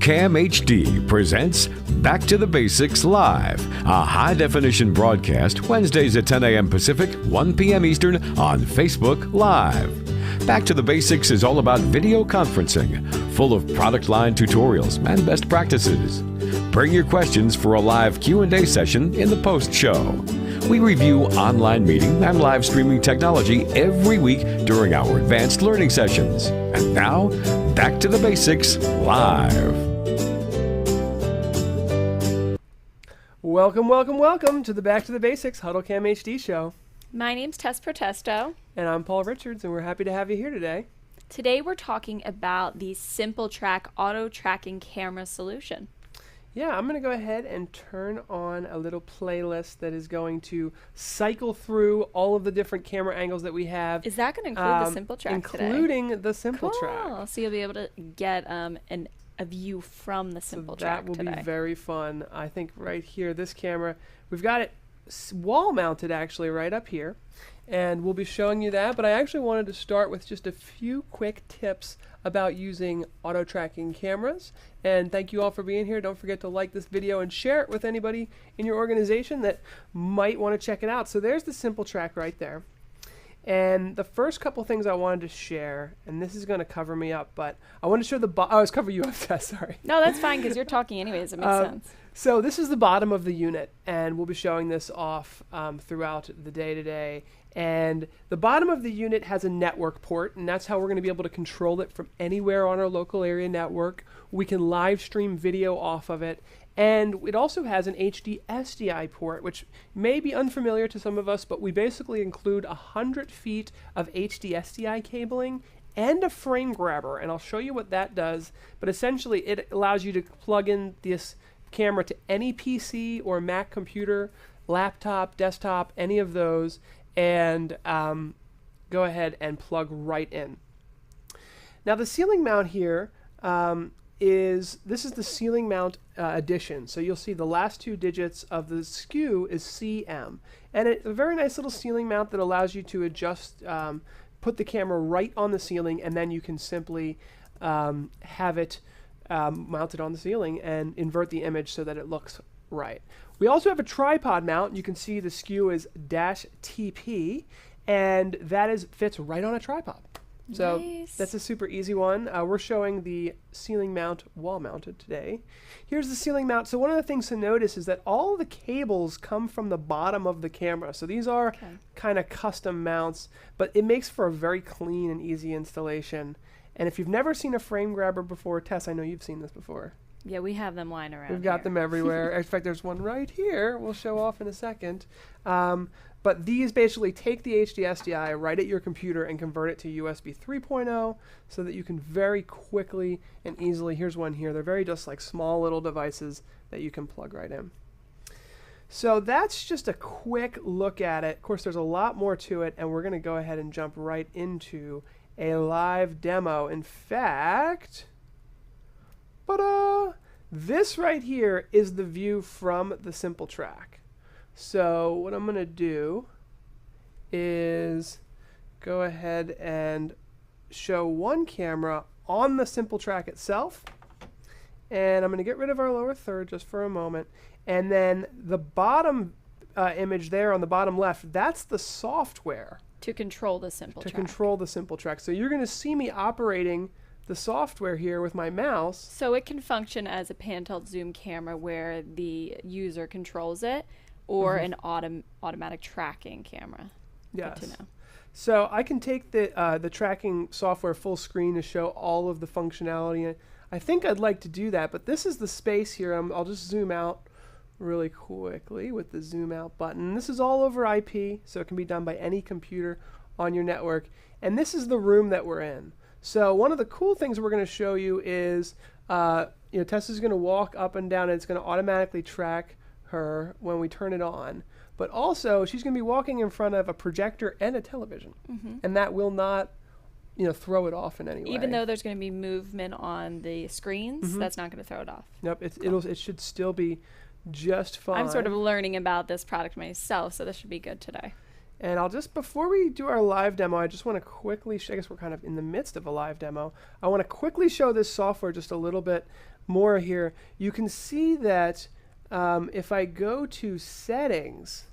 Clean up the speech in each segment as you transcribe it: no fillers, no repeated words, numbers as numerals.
Cam HD presents Back to the Basics Live, a high-definition broadcast Wednesdays at 10 a.m. Pacific, 1 p.m. Eastern on Facebook Live. Back to the Basics is all about video conferencing, full of product line tutorials and best practices. Bring your questions for a live Q&A session in the post-show. We review online meeting and live streaming technology every week during our advanced learning sessions. And now, Back to the Basics Live. Welcome to the Back to the Basics Huddlecam HD show. My name's Tess Protesto. And I'm Paul Richards, and we're happy to have you here today. Today we're talking about the Simple Track auto tracking camera solution. Yeah, I'm going to go ahead and turn on a little playlist that is going to cycle through all of the different camera angles that we have. Is that going to include the Simple Track including today? the Simple Cool. Track. So you'll be able to get a view from the Simple Track today. That will be very fun. I think right here, this camera, we've got it wall mounted actually right up here. And we'll be showing you that, but I actually wanted to start with just a few quick tips about using auto tracking cameras. And thank you all for being here. Don't forget to like this video and share it with anybody in your organization that might want to check it out. So there's the Simple Track right there. And the first couple things I wanted to share, and this is going to cover me up, but I want to show I was covering you up, Tess, sorry. No, that's fine because you're talking anyways. It makes sense. So this is the bottom of the unit, and we'll be showing this off throughout the day today. And the bottom of the unit has a network port, and that's how we're going to be able to control it from anywhere on our local area network. We can live stream video off of it. And it also has an HD SDI port, which may be unfamiliar to some of us, but we basically include 100 feet of HD SDI cabling and a frame grabber. And I'll show you what that does. But essentially, it allows you to plug in this camera to any PC or Mac computer, laptop, desktop, any of those, and go ahead and plug right in. Now the ceiling mount here is the ceiling mount addition. So you'll see the last two digits of the SKU is CM. And it's a very nice little ceiling mount that allows you to adjust, put the camera right on the ceiling, and then you can simply have it mounted on the ceiling and invert the image so that it looks right. We also have a tripod mount. You can see the SKU is -TP, and that fits right on a tripod. So nice. That's a super easy one. We're showing the ceiling mount wall mounted today. Here's the ceiling mount. So one of the things to notice is that all the cables come from the bottom of the camera. So these are kind of custom mounts, but it makes for a very clean and easy installation. And if you've never seen a frame grabber before, Tess, I know you've seen this before. Yeah, we have them lying around. We've got them everywhere. In fact, there's one right here we'll show off in a second. But these basically take the HD SDI right at your computer and convert it to USB 3.0 so that you can very quickly and easily, here's one here, they're very just like small little devices that you can plug right in. So that's just a quick look at it. Of course, there's a lot more to it, and we're going to go ahead and jump right into a live demo. In fact, this right here is the view from the Simple Track. So what I'm going to do is go ahead and show one camera on the Simple Track itself. And I'm going to get rid of our lower third just for a moment. And then the bottom image there on the bottom left, that's the software. To control the Simple Track. To control the Simple Track. So you're going to see me operating the software here with my mouse. So it can function as a pan-tilt zoom camera where the user controls it, or an automatic tracking camera. Yes. Good to know. So I can take the tracking software full screen to show all of the functionality. I think I'd like to do that, but this is the space here. I'll just zoom out really quickly with the zoom out button. This is all over IP, so it can be done by any computer on your network. And this is the room that we're in. So one of the cool things we're going to show you is, Tessa's going to walk up and down, and it's going to automatically track her when we turn it on. But also, she's going to be walking in front of a projector and a television, and that will not, throw it off in any way. Even though there's going to be movement on the screens, that's not going to throw it off. Nope, it should still be just fine. I'm sort of learning about this product myself, so this should be good today. And I'll just, before we do our live demo, I just want to quickly, I guess we're kind of in the midst of a live demo. I want to quickly show this software just a little bit more here, you can see that if I go to settings,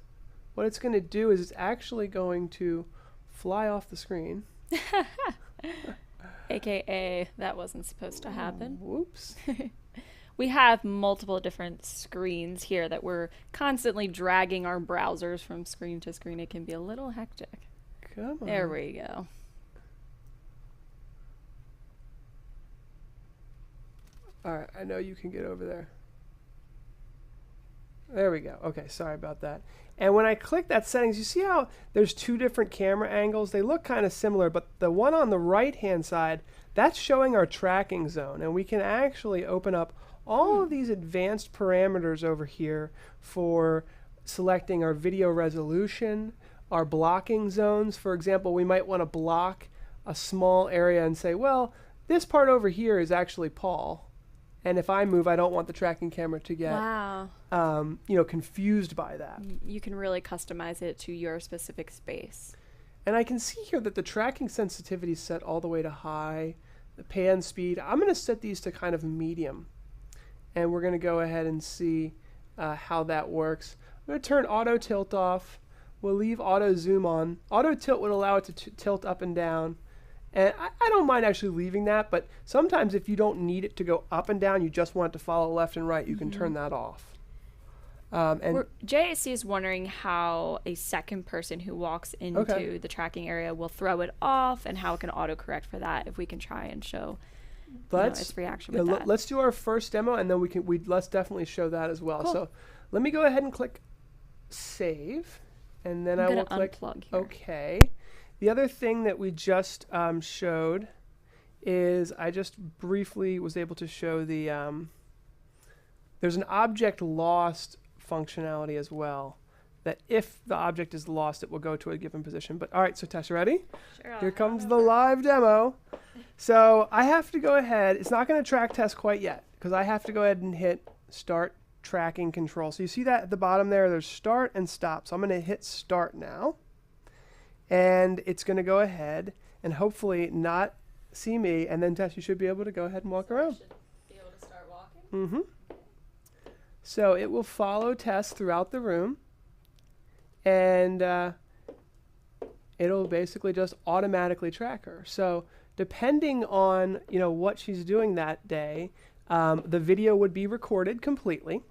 what it's going to do is it's actually going to fly off the screen. AKA, that wasn't supposed to happen. Whoops. We have multiple different screens here that we're constantly dragging our browsers from screen to screen. It can be a little hectic. Come on. There we go. All right, I know you can get over there. There we go. Okay, sorry about that. And when I click that settings, you see how there's two different camera angles? They look kind of similar, but the one on the right-hand side, that's showing our tracking zone. And we can actually open up all of these advanced parameters over here for selecting our video resolution, our blocking zones. For example, we might want to block a small area and say, well, this part over here is actually Paul. And if I move, I don't want the tracking camera to get confused by that. You can really customize it to your specific space. And I can see here that the tracking sensitivity is set all the way to high. The pan speed, I'm going to set these to kind of medium. And we're going to go ahead and see how that works. I'm going to turn auto tilt off. We'll leave auto zoom on. Auto tilt would allow it to tilt up and down. And I don't mind actually leaving that, but sometimes if you don't need it to go up and down, you just want it to follow left and right, you can turn that off. JAC is wondering how a second person who walks into the tracking area will throw it off and how it can autocorrect for that, if we can try and show its reaction with that. Let's do our first demo, and then let's definitely show that as well. Cool. So let me go ahead and click Save, and then I will click OK. The other thing that we just showed is I just briefly was able to show the there's an object lost functionality as well, that if the object is lost, it will go to a given position. But all right, so Tess, ready? Sure. Here comes the live demo. So I have to go ahead. It's not going to track test quite yet because I have to go ahead and hit Start Tracking Control. So you see that at the bottom there, there's Start and Stop. So I'm going to hit Start now. And it's going to go ahead and hopefully not see me. And then, Tess, you should be able to go ahead and walk around. Should be able to start walking. Mm-hmm. So it will follow Tess throughout the room. And it'll basically just automatically track her. So depending on what she's doing that day, the video would be recorded completely.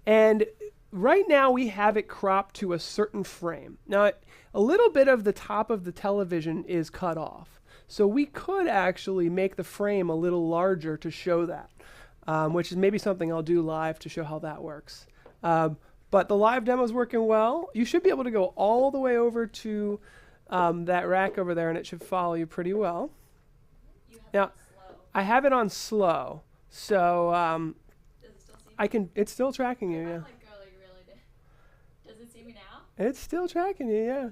And right now we have it cropped to a certain frame. Now, a little bit of the top of the television is cut off. So we could actually make the frame a little larger to show that, which is maybe something I'll do live to show how that works. But the live demo is working well. You should be able to go all the way over to that rack over there, and it should follow you pretty well. Now, I have it on slow, so Does it still see me? it's still tracking you, yeah. Does it see me now? It's still tracking you, yeah.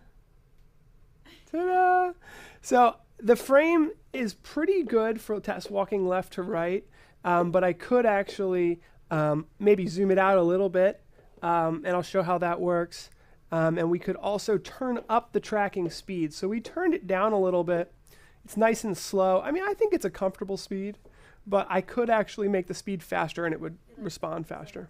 Ta-da! So the frame is pretty good for Tess walking left to right, but I could actually maybe zoom it out a little bit, and I'll show how that works. And we could also turn up the tracking speed. So we turned it down a little bit. It's nice and slow. I mean, I think it's a comfortable speed, but I could actually make the speed faster and it would respond faster.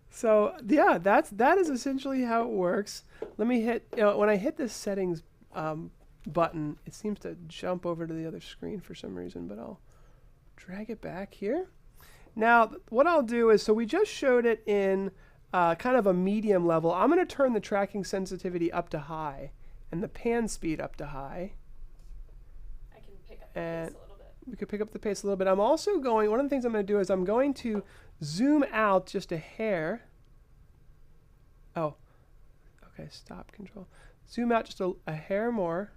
So yeah, that is essentially how it works. Let me hit, when I hit this settings button, it seems to jump over to the other screen for some reason, but I'll drag it back here. Now, what I'll do is, so we just showed it in kind of a medium level. I'm going to turn the tracking sensitivity up to high and the pan speed up to high. I can pick up the pace a little bit. We could pick up the pace a little bit. I'm also going, one of the things I'm going to do is I'm going to zoom out just a hair. Oh, okay, stop control. Zoom out just a hair more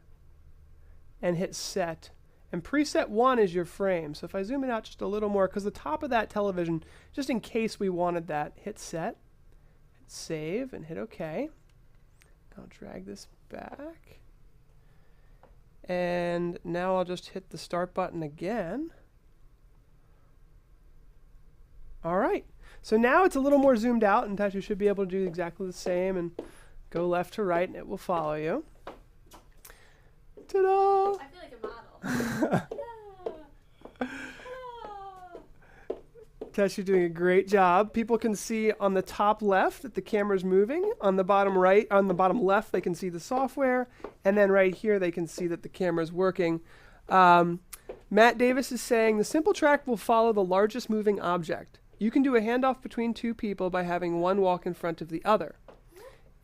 and hit set. And preset 1 is your frame. So if I zoom it out just a little more, because the top of that television, just in case we wanted that, hit set, hit save, and hit OK. I'll drag this back. And now I'll just hit the start button again. All right. So now it's a little more zoomed out, and you should be able to do exactly the same and go left to right, and it will follow you. Ta-da! I feel like a model. Tess, you're doing a great job. People can see on the top left that the camera's moving. On the bottom left, they can see the software. And then right here, they can see that the camera's working. Matt Davis is saying, the simple track will follow the largest moving object. You can do a handoff between two people by having one walk in front of the other.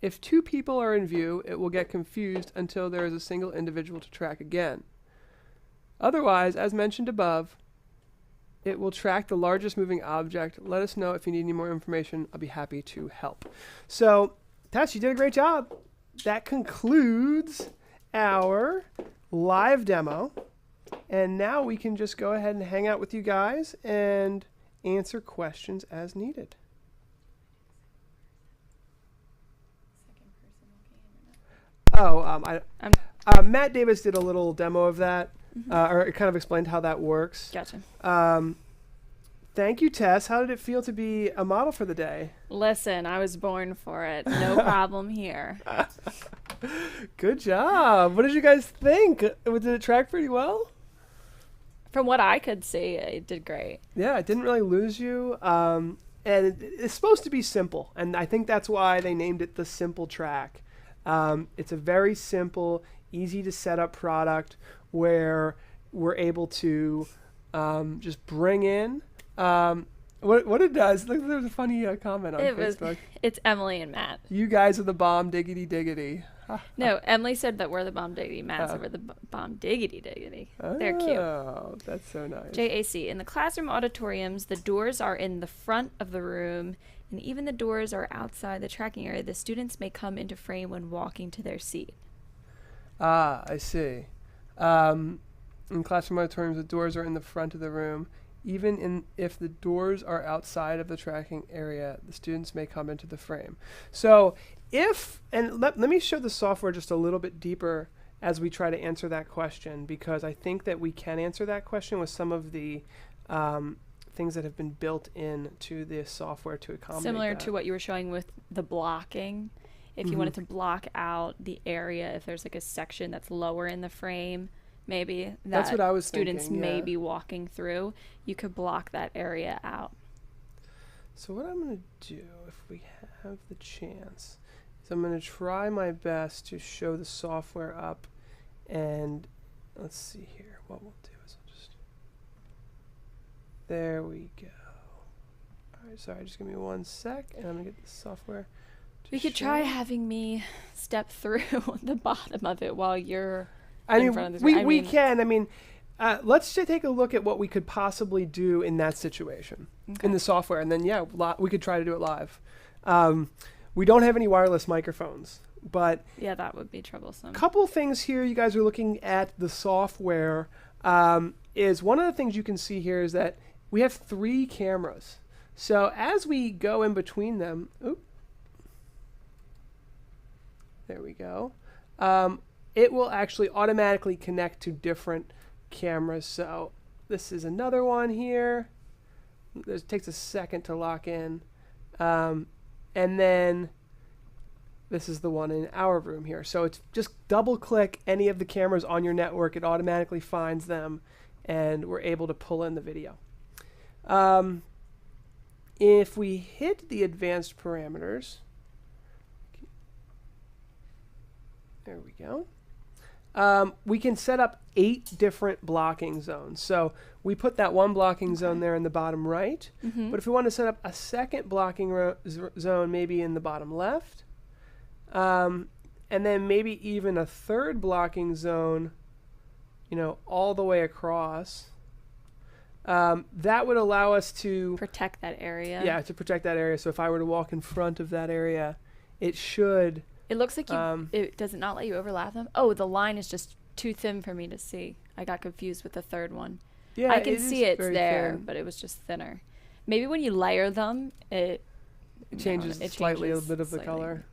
If two people are in view, it will get confused until there is a single individual to track again. Otherwise, as mentioned above, it will track the largest moving object. Let us know if you need any more information. I'll be happy to help. So, Tess, you did a great job. That concludes our live demo. And now we can just go ahead and hang out with you guys and answer questions as needed. Matt Davis did a little demo of that, or it kind of explained how that works. Gotcha. Thank you, Tess. How did it feel to be a model for the day? Listen, I was born for it. No problem here. Good job. What did you guys think? Did it track pretty well? From what I could see, it did great. Yeah, it didn't really lose you. And it's supposed to be simple, and I think that's why they named it the simple track. It's a very simple, easy to set up product where we're able to just bring in what it does. Look, there's a funny comment on Facebook. It's Emily and Matt. You guys are the bomb diggity diggity. No, Emily said that we're the bomb diggity. Matt said we're the bomb diggity diggity. They're cute. Oh, that's so nice. JAC. In the classroom auditoriums, the doors are in the front of the room, and even the doors are outside the tracking area. The students may come into frame when walking to their seat. I see. In classroom auditoriums, the doors are in the front of the room. Even if the doors are outside of the tracking area, the students may come into the frame. So let me show the software just a little bit deeper as we try to answer that question, because I think that we can answer that question with some of the things that have been built into this software to accommodate Similar that. to what you were showing with the blocking. If you wanted to block out the area, if there's like a section that's lower in the frame, maybe that's what I was students thinking, may be walking through, you could block that area out. So what I'm going to do, if we have the chance, is I'm going to try my best to show the software up, and let's see here. What we'll do is I'll just, there we go. All right, sorry, just give me 1 sec, and I'm going to get the software. You could try having me step through the bottom of it while you're in front of the screen. We can. Let's just take a look at what we could possibly do in that situation in the software, and then we could try to do it live. We don't have any wireless microphones, but yeah, that would be troublesome. Couple things here. You guys are looking at the software. Is one of the things you can see here is that we have 3 cameras. So as we go in between them, there we go. It will actually automatically connect to different cameras. So this is another one here. It takes a second to lock in. And then this is the one in our room here. So it's just double click any of the cameras on your network. It automatically finds them, and we're able to pull in the video. If we hit the advanced parameters, there we go. We can set up 8 different blocking zones. So we put that one blocking zone there in the bottom right. But if we want to set up a second blocking zone, maybe in the bottom left, and then maybe even a third blocking zone, all the way across, that would allow us to protect that area. Yeah, to protect that area. So if I were to walk in front of that area, it should... It looks like does it not let you overlap them? Oh, the line is just too thin for me to see. I got confused with the third one. Yeah, I can see it's there, thin. But it was just thinner. Maybe when you layer them, it changes slightly a bit of the color.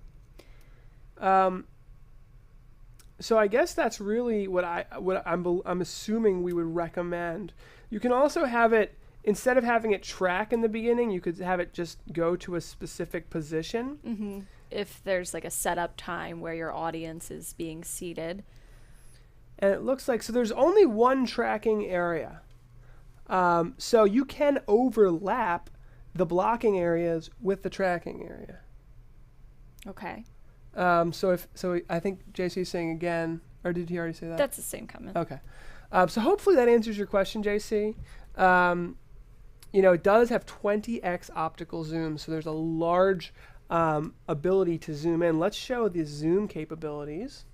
So I guess that's really what I'm assuming we would recommend. You can also have it, instead of having it track in the beginning, you could have it just go to a specific position. If there's like a setup time where your audience is being seated. And it looks like, so there's only one tracking area. So you can overlap the blocking areas with the tracking area. Okay. So I think JC's saying again, or did he already say that? That's the same comment. Okay. So hopefully that answers your question, JC. It does have 20x optical zoom, so there's a large ability to zoom in. Let's show the zoom capabilities.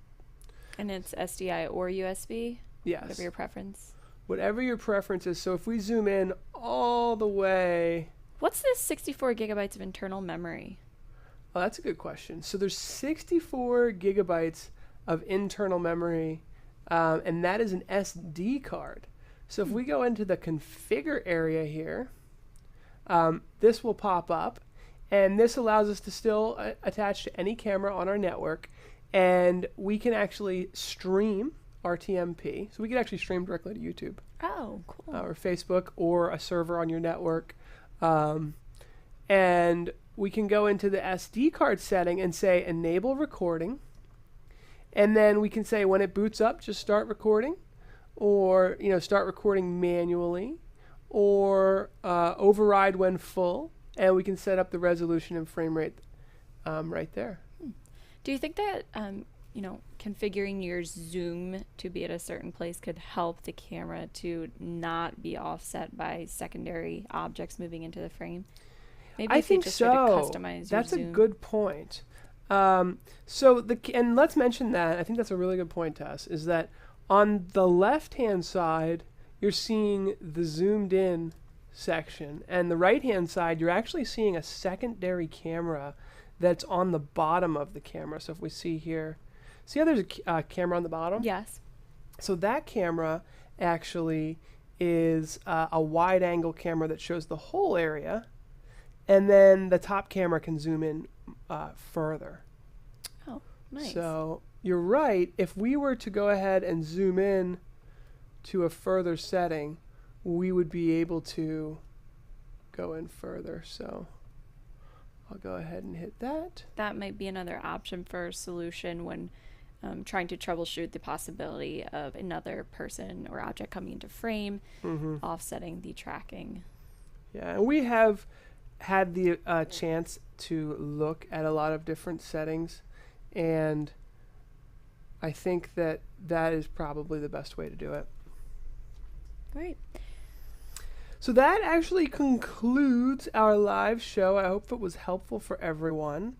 And it's SDI or USB? Yes. Whatever your preference. Whatever your preference is. So if we zoom in all the way... What's this 64 gigabytes of internal memory? Oh, that's a good question. So there's 64 gigabytes of internal memory, and that is an SD card. So if we go into the configure area here, this will pop up, and this allows us to still attach to any camera on our network, and we can actually stream our TMP. So we can actually stream directly to YouTube. Oh, cool. Or Facebook, or a server on your network. And we can go into the SD card setting and say enable recording. And then we can say when it boots up, just start recording, or start recording manually, or override when full. And we can set up the resolution and frame rate right there. Do you think that configuring your zoom to be at a certain place could help the camera to not be offset by secondary objects moving into the frame? Maybe I if you think just so. try to customize That's your a zoom. good point. And let's mention that. I think that's a really good point, Tess, is that on the left-hand side, you're seeing the zoomed in section. And the right-hand side, you're actually seeing a secondary camera that's on the bottom of the camera. So if we see here, see how there's a camera on the bottom? Yes. So that camera actually is a wide-angle camera that shows the whole area. And then the top camera can zoom in further. Oh, nice. So you're right. If we were to go ahead and zoom in to a further setting, we would be able to go in further. So I'll go ahead and hit that. That might be another option for a solution when trying to troubleshoot the possibility of another person or object coming into frame, offsetting the tracking. Yeah, and we have had the chance to look at a lot of different settings, and I think that is probably the best way to do it. Great. So that actually concludes our live show. I hope it was helpful for everyone.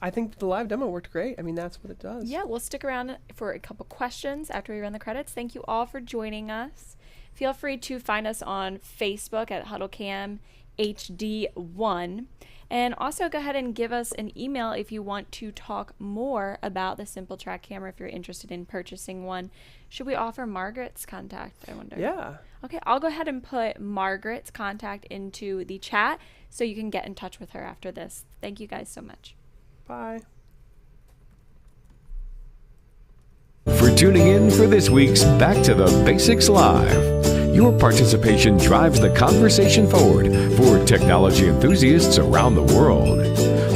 I think the live demo worked great. I mean, that's what it does. Yeah, we'll stick around for a couple questions after we run the credits. Thank you all for joining us. Feel free to find us on Facebook at HuddleCam HD1. And also go ahead and give us an email if you want to talk more about the Simple Track camera, if you're interested in purchasing one. Should we offer Margaret's contact, I wonder? Yeah. Okay, I'll go ahead and put Margaret's contact into the chat so you can get in touch with her after this. Thank you guys so much. Bye. For tuning in for this week's Back to the Basics Live. Your participation drives the conversation forward for technology enthusiasts around the world.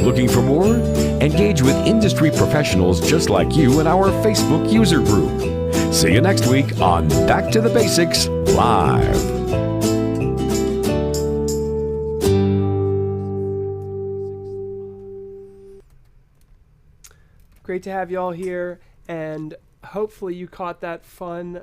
Looking for more? Engage with industry professionals just like you in our Facebook user group. See you next week on Back to the Basics Live. Great to have you all here, and hopefully you caught that fun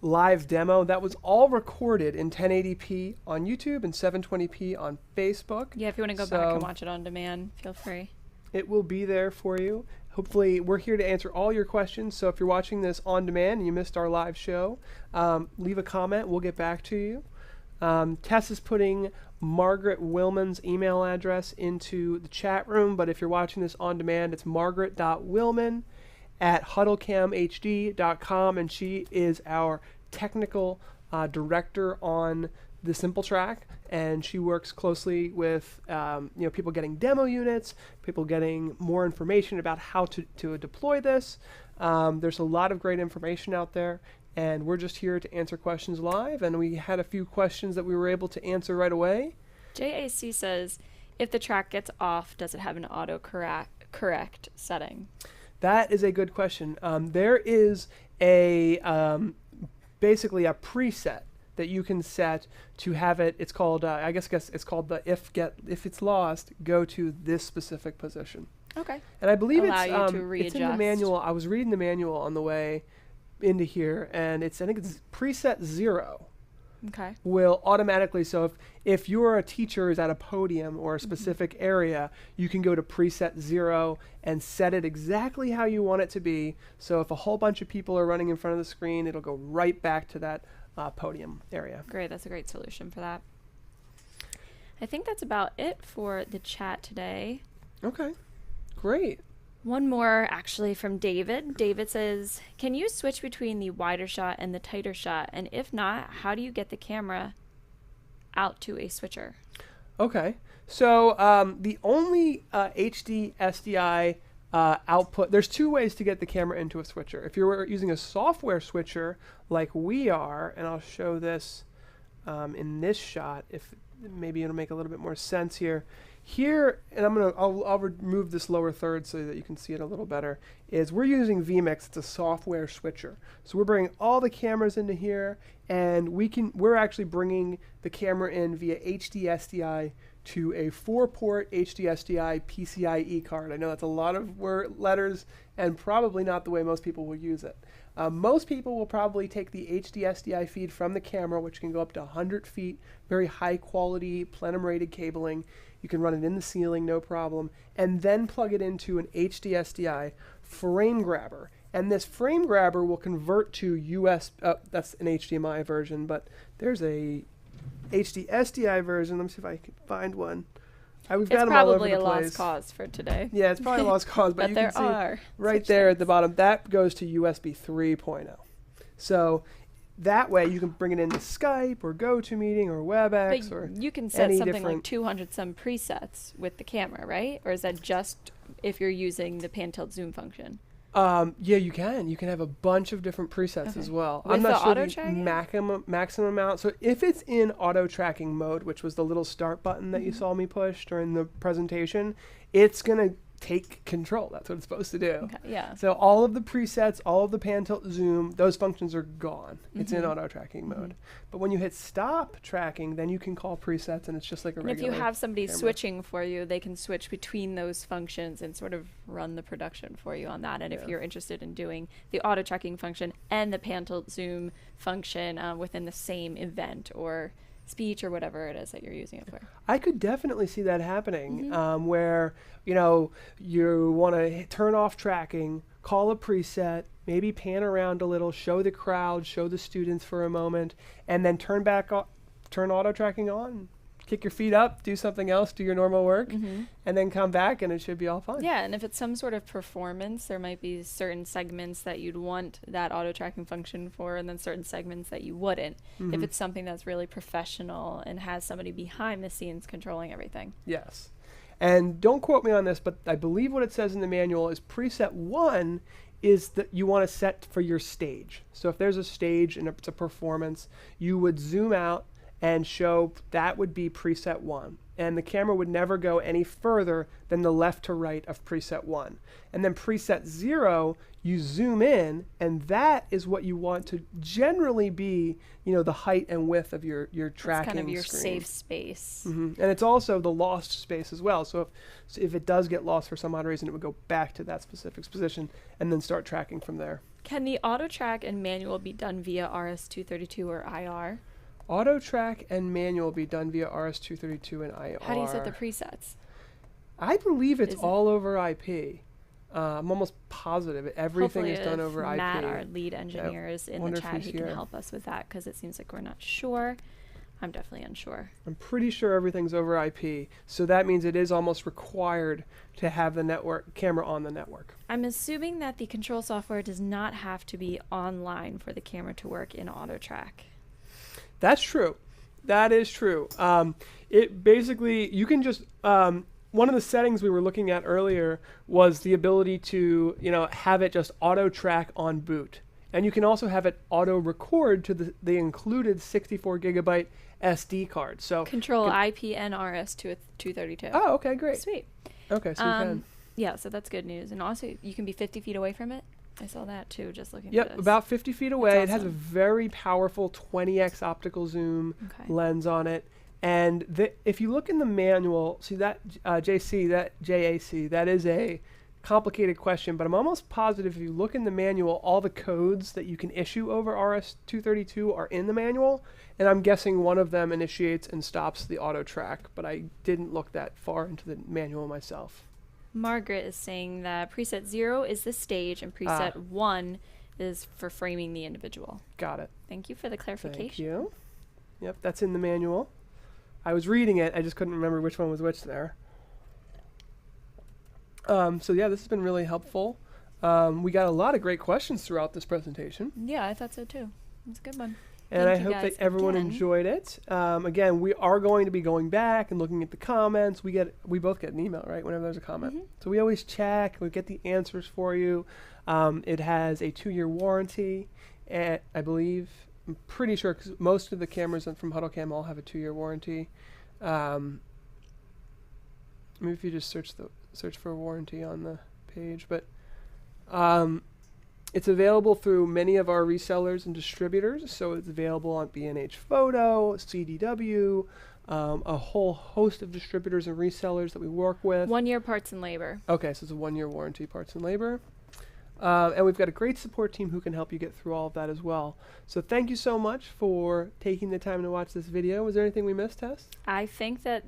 live demo. That was all recorded in 1080p on YouTube and 720p on Facebook. Yeah, if you want to go back and watch it on demand, feel free. It will be there for you. Hopefully, we're here to answer all your questions. So if you're watching this on demand and you missed our live show, leave a comment. We'll get back to you. Tess is putting Margaret Willman's email address into the chat room, but if you're watching this on demand, it's margaret.willman@huddlecamhd.com, and she is our technical director on the Simple Track, and she works closely with people getting demo units, people getting more information about how to deploy this. There's a lot of great information out there, and we're just here to answer questions live, and we had a few questions that we were able to answer right away. JAC says, if the track gets off, does it have an auto correct setting? That is a good question. There is a basically a preset that you can set to have it. It's called, I guess it's called the if it's lost, go to this specific position. Okay. And I believe Allow you to it's in the manual. I was reading the manual on the way into here, and I think it's preset 0. Okay. Will automatically, so if you're a teacher is at a podium or a specific area, you can go to preset 0 and set it exactly how you want it to be. So if a whole bunch of people are running in front of the screen, it'll go right back to that podium area. Great. That's a great solution for that. I think that's about it for the chat today. Okay. Great. One more actually from David. David says, can you switch between the wider shot and the tighter shot? And if not, how do you get the camera out to a switcher? Okay. So the only HD SDI output, there's 2 ways to get the camera into a switcher. If you're using a software switcher like we are, and I'll show this in this shot, if maybe it'll make a little bit more sense here. Here, and I'll remove this lower third so that you can see it a little better, is we're using vMix. It's a software switcher. So we're bringing all the cameras into here, and we're actually bringing the camera in via HD SDI to a 4-port HD SDI PCIe card. I know that's a lot of letters and probably not the way most people will use it. Most people will probably take the HD SDI feed from the camera, which can go up to 100 feet, very high quality plenum rated cabling. You can run it in the ceiling, no problem, and then plug it into an HD SDI frame grabber. And this frame grabber will convert to that's an HDMI version, but there's a HD SDI version. Let me see if I can find one. We've got them all over the place. It's probably a lost cause for today. Yeah, it's probably a lost cause, but you can see right there at the bottom, that goes to USB 3.0. So that way you can bring it into Skype or GoToMeeting or WebEx or you can set something like 200 some presets with the camera, right? Or is that just if you're using the pan tilt zoom function? Yeah, you can. You can have a bunch of different presets as well. With I'm not the sure the maximum amount. So if it's in auto tracking mode, which was the little start button that you saw me push during the presentation, it's going to take control. That's what it's supposed to do. Okay, yeah. So all of the presets, all of the pan tilt zoom, those functions are gone. It's in auto tracking mode. But when you hit stop tracking, then you can call presets, and it's just like a regular if you have somebody camera switching for you, they can switch between those functions and sort of run the production for you on that. And if you're interested in doing the auto tracking function and the pan tilt zoom function within the same event or speech or whatever it is that you're using it for. I could definitely see that happening, where you want to turn off tracking, call a preset, maybe pan around a little, show the crowd, show the students for a moment, and then turn auto tracking on, kick your feet up, do something else, do your normal work, and then come back, and it should be all fine. Yeah, and if it's some sort of performance, there might be certain segments that you'd want that auto tracking function for, and then certain segments that you wouldn't. If it's something that's really professional and has somebody behind the scenes controlling everything. Yes. And don't quote me on this, but I believe what it says in the manual is preset 1 is that you want to set for your stage. So if there's a stage and it's a performance, you would zoom out and show that would be preset 1. And the camera would never go any further than the left to right of preset 1. And then preset 0, you zoom in, and that is what you want to generally be, the height and width of your tracking kind of your screen. safe space. And it's also the lost space as well. So if it does get lost for some odd reason, it would go back to that specific position and then start tracking from there. Can the auto track and manual be done via RS-232 or IR? Auto track and manual be done via RS-232 and IR. How do you set the presets? I believe it's all over IP. I'm almost positive everything is done over IP. Matt, our lead engineer, is in the chat. He can help us with that because it seems like we're not sure. I'm definitely unsure. I'm pretty sure everything's over IP, so that means it is almost required to have the camera on the network. I'm assuming that the control software does not have to be online for the camera to work in auto track. That's true. That is true. It basically, you can just, one of the settings we were looking at earlier was the ability to, have it just auto track on boot. And you can also have it auto record to the included 64 gigabyte SD card. So control IP and RS-232. Oh, okay, great. Sweet. Okay, so you can. Yeah, so that's good news. And also, you can be 50 feet away from it. I saw that too, just looking Yep, at this. about 50 feet away. That's It has a awesome. very powerful 20x optical zoom lens on it. And if you look in the manual, see that JAC, that is a complicated question, but I'm almost positive if you look in the manual, all the codes that you can issue over RS-232 are in the manual, and I'm guessing one of them initiates and stops the auto track, but I didn't look that far into the manual myself. Margaret is saying that preset 0 is the stage and preset 1 is for framing the individual. Got it. Thank you for the clarification. Thank you. Yep, that's in the manual. I was reading it, I just couldn't remember which one was which there. So yeah, this has been really helpful. We got a lot of great questions throughout this presentation. Yeah, I thought so too. It's a good one. And I hope that everyone enjoyed it. Again, we are going to be going back and looking at the comments. We both get an email, right, whenever there's a comment. So we always check. We get the answers for you. It has a 2-year warranty, I believe. I'm pretty sure because most of the cameras from HuddleCam all have a 2-year warranty. Maybe if you just search for a warranty on the page, but it's available through many of our resellers and distributors. So it's available on B&H Photo, CDW, a whole host of distributors and resellers that we work with. 1-year parts and labor. Okay, so it's a 1-year warranty, parts and labor. And we've got a great support team who can help you get through all of that as well. So thank you so much for taking the time to watch this video. Was there anything we missed, Tess? I think that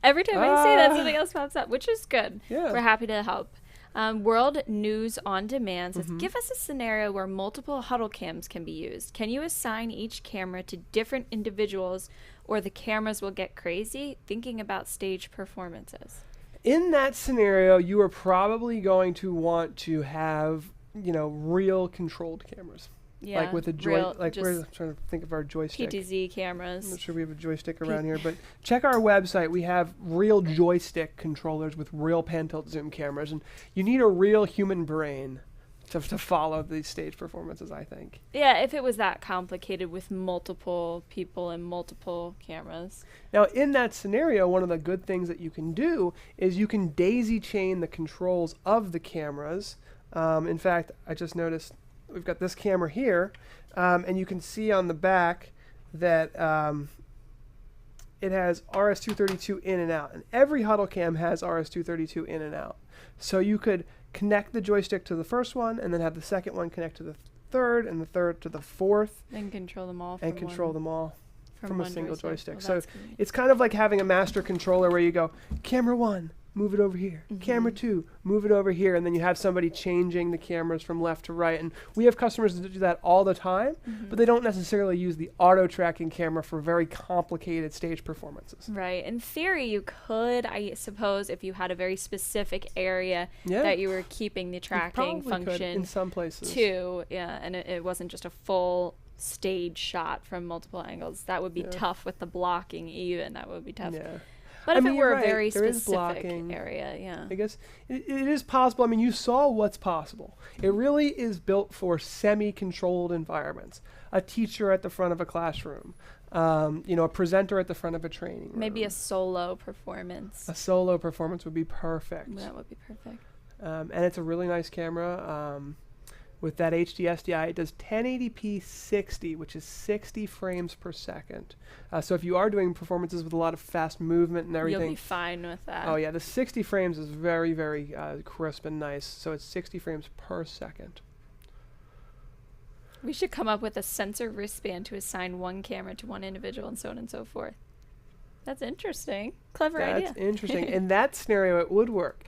every time I say that, something else pops up, which is good. Yeah. We're happy to help. World News on Demand says, give us a scenario where multiple huddle cams can be used. Can you assign each camera to different individuals or the cameras will get crazy? Thinking about stage performances. In that scenario, you are probably going to want to have, real controlled cameras. Yeah, like with a I'm trying to think of our joystick. PTZ cameras. I'm not sure we have a joystick around here, but check our website. We have real joystick controllers with real pan tilt zoom cameras, and you need a real human brain to follow these stage performances, I think. Yeah, if it was that complicated with multiple people and multiple cameras. Now, in that scenario, one of the good things that you can do is you can daisy chain the controls of the cameras. In fact, I just noticed we've got this camera here, and you can see on the back that it has RS-232 in and out. And every HuddleCam has RS-232 in and out. So you could connect the joystick to the first one, and then have the second one connect to the third, and the third to the fourth. And control them all from a single joystick. So it's kind of like having a master controller where you go, camera 1, move it over here. Camera 2, move it over here. And then you have somebody changing the cameras from left to right. And we have customers that do that all the time, but they don't necessarily use the auto tracking camera for very complicated stage performances. Right. In theory, you could, I suppose, if you had a very specific area that you were keeping the tracking function in some places too. Yeah. And it wasn't just a full stage shot from multiple angles. That would be tough with the blocking even. That would be tough. Yeah. But if it were a very specific area, I guess it is possible. I mean, you saw what's possible. It really is built for semi-controlled environments. A teacher at the front of a classroom, a presenter at the front of a training room. Maybe a solo performance. A solo performance would be perfect. That would be perfect. And it's a really nice camera. With that HD SDI, it does 1080p 60, which is 60 frames per second. So if you are doing performances with a lot of fast movement and everything, you'll be fine with that. Oh yeah, the 60 frames is very, very crisp and nice. So it's 60 frames per second. We should come up with a sensor wristband to assign one camera to one individual and so on and so forth. That's interesting. Clever idea. That's interesting. In that scenario, it would work.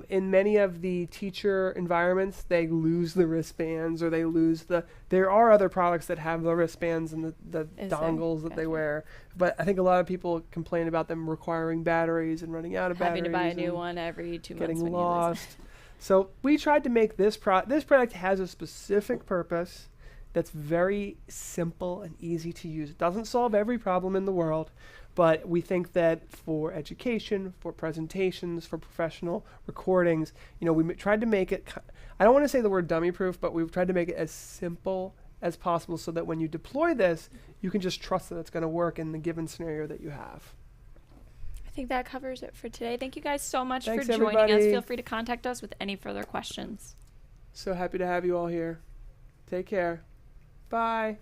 In many of the teacher environments, they lose the wristbands or they lose there are other products that have the wristbands and the dongles that they wear. But I think a lot of people complain about them requiring batteries and running out of batteries. Having to buy a new one every 2 months. Getting lost. So we tried to make this product has a specific purpose that's very simple and easy to use. It doesn't solve every problem in the world. But we think that for education, for presentations, for professional recordings, we tried to make it, I don't want to say the word dummy proof, but we've tried to make it as simple as possible so that when you deploy this, you can just trust that it's going to work in the given scenario that you have. I think that covers it for today. Thank you guys so much Thanks, for joining everybody. us. Feel free to contact us with any further questions. So happy to have you all here. Take care. Bye.